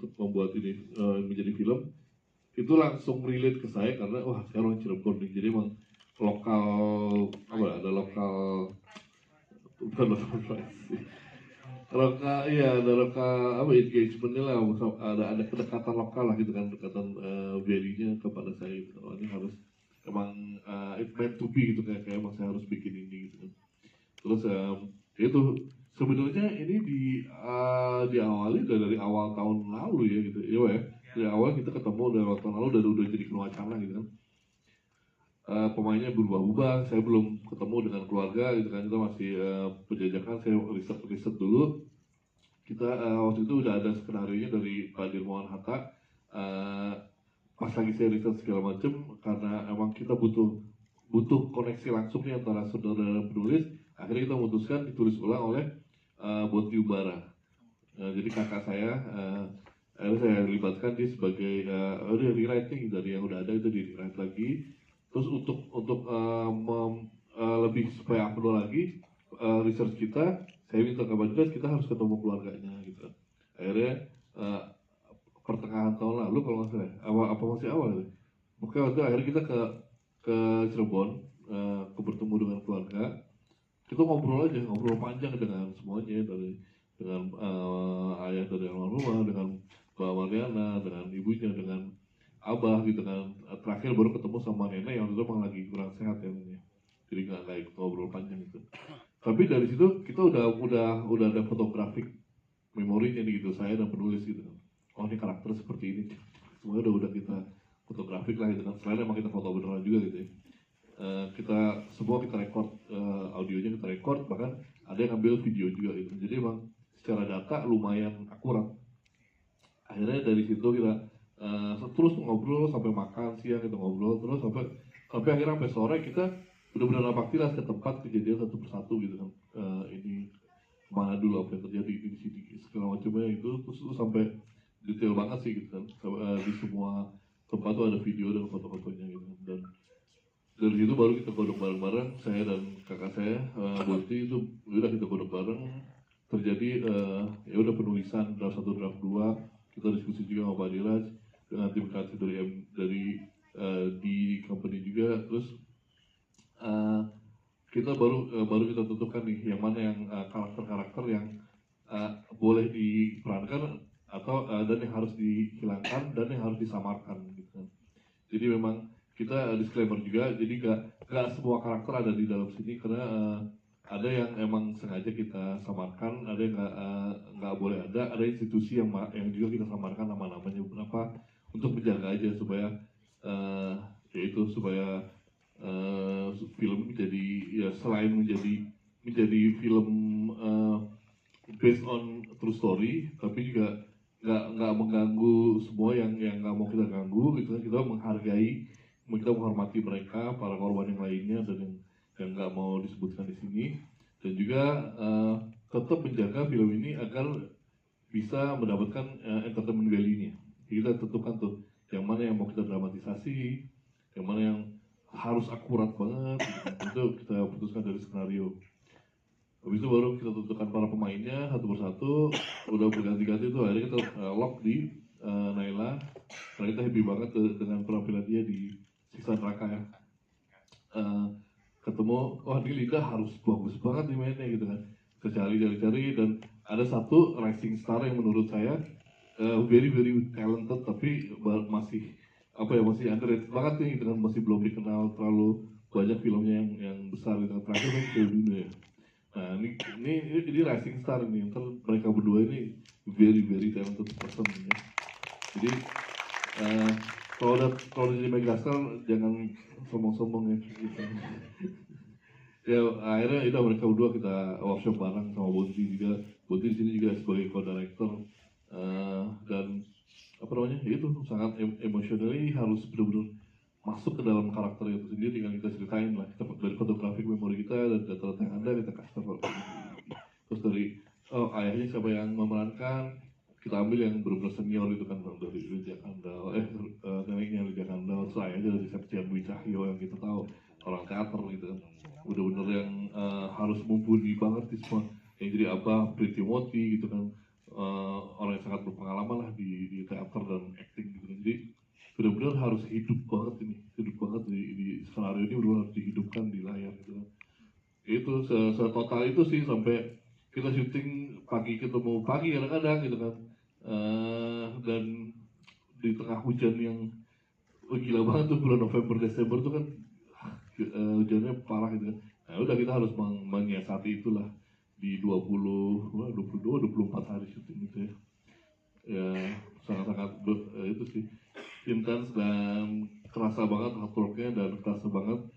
untuk membuat ini menjadi film itu langsung relate ke saya karena wah saya orang Cirebon nih, jadi emang lokal apa ya, ada lokal bukan lokal sih, lokal iya ada lokal apa engagementnya lah, ada kedekatan lokal lah gitu kan, kedekatan value-nya kepada saya gitu. Oh, ini harus emang it meant to be gitu, kayak emang saya harus bikin ini gitu kan. Terus itu sebenarnya ini diawali dari awal tahun lalu ya gitu ya. Dari awal kita ketemu dari awal tahun lalu, dan udah jadi wacana gitu kan. Pemainnya berubah-ubah, saya belum ketemu dengan keluarga gitu kan, kita masih penjajakan, saya riset dulu. Kita waktu itu udah ada skenario nya dari Pak Dirmawan Hatta. Pas lagi saya riset segala macam, karena emang kita butuh koneksi langsung nih antara saudara dan penulis, akhirnya kita memutuskan ditulis ulang oleh Boti Ubara. Jadi kakak saya, akhirnya saya libatkan dia sebagai rewriting dari yang udah ada, itu di rewrite lagi. Terus untuk lebih supaya upload lagi research kita, saya minta ke Badras, kita harus ketemu keluarganya gitu. Akhirnya pertengahan tahun lalu kalau nggak salah, apa masih awal gitu. Oke, waktu akhirnya kita ke Cirebon, bertemu dengan keluarga. Kita ngobrol panjang dengan semuanya, dengan ayah dari almarhumah, dengan Mbak Mariana, dengan ibunya, dengan abah gitu kan. Terakhir baru ketemu sama nenek yang itu emang lagi kurang sehat ya, jadi nggak ikut ngobrol panjang gitu. Tapi dari situ kita udah ada fotografik memorinya nih gitu, saya dan penulis gitu kan. Oh ini karakter seperti ini, semuanya udah kita fotografik lah gitu kan. Selain emang kita foto beneran juga gitu ya. Kita semua kita record, audionya kita record, bahkan ada yang ngambil video juga gitu. Jadi emang secara data lumayan akurat. Akhirnya dari situ kita terus ngobrol sampai makan siang, kita ngobrol terus sampai akhirnya sampai sore kita benar-benar napaktilas ke tempat kejadian satu persatu gitu kan. Ini mana dulu apa yang terjadi di sini segala macamnya itu, terus sampai detail banget sih gitu kan. Di semua tempat tuh ada video dan foto-fotonya gitu kan. Dan dari situ baru kita godok bareng-bareng, saya dan kakak saya Boti, itu udah kita godok bareng. Terjadi ya udah penulisan draft 1 draft 2, kita diskusi juga sama Pak Diraj dengan tim kreatif dari di company juga. Terus kita baru kita tentukan nih yang mana yang karakter-karakter yang boleh diperankan atau dan yang harus dihilangkan dan yang harus disamarkan gitu kan. Jadi memang kita disclaimer juga, jadi gak semua karakter ada di dalam sini, karena ada yang emang sengaja kita samarkan, ada yang nggak boleh ada institusi yang juga kita samarkan nama-namanya beberapa untuk menjaga aja supaya yaitu supaya film menjadi ya selain menjadi film based on true story, tapi juga nggak mengganggu semua yang nggak mau kita ganggu gitu kan. Kita menghargai, kita menghormati mereka, para korban yang lainnya, dan yang nggak mau disebutkan di sini, dan juga tetap menjaga film ini agar bisa mendapatkan entertainment value-nya. Kita tentukan tuh yang mana yang mau kita dramatisasi, yang mana yang harus akurat banget gitu. Itu kita putuskan dari skenario. Habis itu baru kita tentukan para pemainnya satu persatu, udah berganti-ganti tuh akhirnya kita lock di Naila, karena kita happy banget dengan penampilan dia di Siksa Neraka ya. Ketemu, wah ini Linda harus bagus banget nih mainnya gitu kan. Kita cari dan ada satu rising star yang menurut saya very talented, tapi masih masih underrated banget nih gitu kan, masih belum dikenal terlalu banyak filmnya yang besar gitu kan. Terakhir kan Piala Dunia ya. Nah ini rising star nih, ntar mereka berdua ini very talented person ya. Jadi kalau jadi megastar jangan sombong-sombong ya gitu. Ya akhirnya itu mereka berdua kita workshop bareng sama Bonti juga. Bonti di sini juga sebagai co-director, dan apa namanya ya itu sangat emotionally harus benar-benar masuk ke dalam karakter itu sendiri, yang kita ceritain lah. Kita dari fotografik memori kita dan data-data yang ada kita kasih tahu. Terus dari ayahnya siapa yang memerankan, kita ambil yang benar-benar senior itu kan, dari Lydia Kandal, neneknya Lydia Kandal, terus ayahnya dari Septian Dwi Cahyo yang kita tahu orang teater gitu kan, bener-bener yang harus mumpuni banget di semua. Yang jadi abah Pretty Moti gitu kan, orang yang sangat sangat berpengalaman lah di teater dan acting gitu. Jadi benar-benar harus hidup banget di skenario ini, benar harus dihidupkan di layar gitu kan. Itu setotal itu sih, sampai kita syuting pagi ketemu pagi kadang-kadang gitu kan. Dan di tengah hujan yang gila banget tuh, bulan November Desember tuh kan hujannya parah gitu kan. Nah udah, kita harus menyiasati itulah di 24 hari syuting gitu ya. Ya sangat-sangat itu sih intens dan kerasa banget hard worknya, dan kerasa banget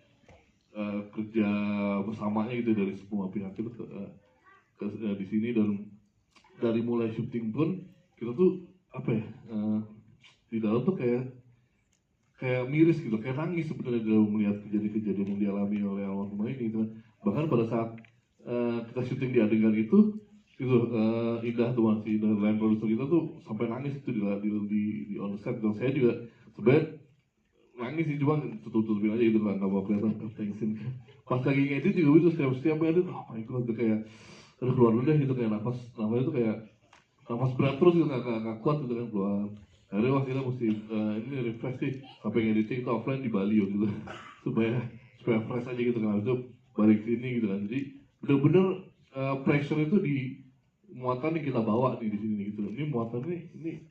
kerja bersamanya gitu dari semua pihak itu di sini. Dan dari mulai syuting pun kita tuh apa ya, di dalam tuh kayak miris gitu, kayak nangis sebenarnya dalam melihat kejadian-kejadian yang dialami oleh almarhumah ini gitu kan. Bahkan pada saat kita syuting di adegan itu gitu, Indah tuh masih, dan line producer kita tuh sampai nangis itu di on the set. Dan saya juga sebenarnya nangis sih, cuma tutup-tutupin aja gitu kan, nggak mau kelihatan tensin. Pas lagi ngedit juga itu, setiap edit, oh my god, tuh kayak aduh keluar dulu deh gitu, kayak nafas itu kayak nafas berat terus gitu, nggak kuat gitu kan keluar. Akhirnya waktu kita mesti ini refresh sih, sampai ngediting itu offline di Bali gitu supaya fresh aja gitu kan. Itu balik sini gitu kan. Jadi bener-bener pressure itu di muatan yang kita bawa nih di sini gitu. Ini muatan ini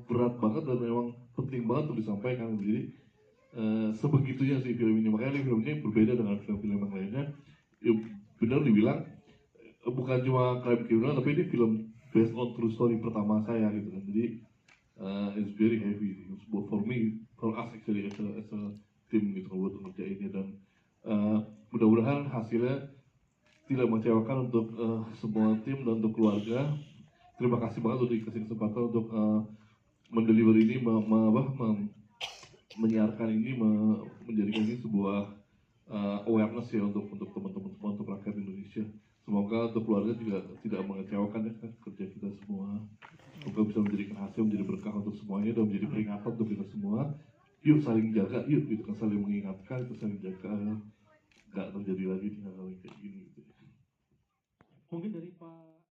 berat banget dan memang penting banget untuk disampaikan. Jadi sebegitunya sih film ini. Makanya film ini berbeda dengan film-film yang lainnya. Ya, benar dibilang bukan cuma crime criminal, tapi ini film based on true story pertama saya gitu kan. Jadi it's very heavy for me, for us actually as a team gitu buat ngerjainnya. Dan mudah-mudahan hasilnya tidak mengecewakan untuk semua tim dan untuk keluarga. Terima kasih banget udah dikasih kesempatan untuk mendeliver ini, menyiarkan ini, menjadikan ini sebuah awareness ya untuk teman-teman semua, untuk rakyat Indonesia. Semoga untuk keluarga juga tidak mengecewakan ya kerja kita semua. Semoga bisa menjadikan hasil, menjadi berkah untuk semuanya, dan menjadi peringatan untuk kita semua. Yuk saling jaga, yuk gitu kan, saling mengingatkan, kita saling jaga, nggak terjadi lagi hal-hal kayak gini gitu. Mungkin dari Pak